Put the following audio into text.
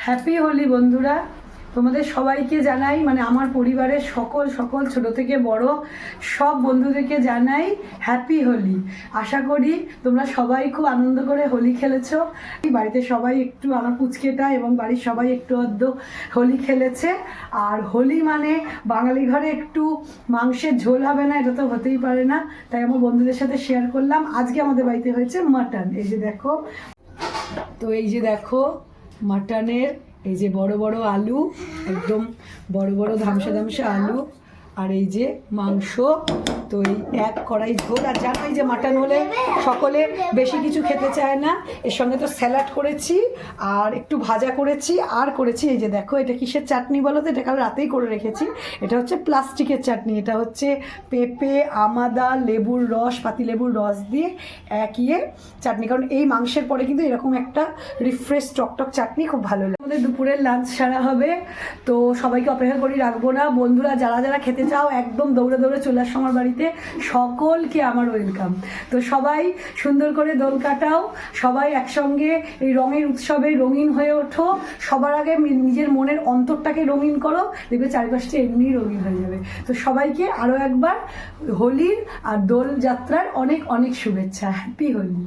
Happy Holi বন্ধুরা, তোমাদের সবাইকে জানাই, মানে আমার পরিবারের সকল ছোট থেকে বড় সব বন্ধুদেরকে জানাই হ্যাপি হোলি। আশা করি তোমরা সবাই খুব আনন্দ করে হোলি খেলেছো। বাড়িতে সবাই একটু, আমার পুচকেটা এবং বাড়ির সবাই একটু আধ হোলি খেলেছে। আর হোলি মানে বাঙালি ঘরে একটু মাংসের ঝোল হবে না, এটা তো হতেই পারে না। তাই আমার বন্ধুদের সাথে শেয়ার করলাম। আজকে আমাদের বাড়িতে হয়েছে মাটন। এই যে দেখো, তো এই যে দেখো মাটনের এই যে বড় বড় আলু, একদম বড় বড় ধামসা ধামসা আলু, আর এই যে মাংস। তো এই এক কড়াই ঝোল। আর জানোই যে মাটন হলে সকলে বেশি কিছু খেতে চায় না। এর সঙ্গে তো স্যালাড করেছি আর একটু ভাজা করেছি আর করেছি এই যে দেখো, এটা কিসের চাটনি বলো তো? এটা কাল রাতেই করে রেখেছি। এটা হচ্ছে প্লাস্টিকের চাটনি। এটা হচ্ছে পেঁপে, আমাদা, লেবুর রস, পাতিলেবুর রস দিয়ে ইয়ে চাটনি। কারণ এই মাংসের পরে কিন্তু এরকম একটা রিফ্রেশ টকটক চাটনি খুব ভালো লাগে। আমাদের দুপুরের লাঞ্চ সারা হবে, তো সবাইকে অপেক্ষা করি রাখবো না। বন্ধুরা যারা যারা খেতে চাও একদম দৌড়ে দৌড়ে চলে আসো আমার বাড়িতে। সকলকে আমার ওয়েলকাম। তো সবাই সুন্দর করে দোল কাটাও, সবাই একসঙ্গে এই রঙের উৎসবে রঙিন হয়ে ওঠো। সবার আগে নিজের মনের অন্তরটাকে রঙিন করো, দেখবে চারিপাশটা এমনি রঙিন হয়ে যাবে। তো সবাইকে আরও একবার হোলির আর দোল যাত্রার অনেক অনেক শুভেচ্ছা। হ্যাপি হোলি।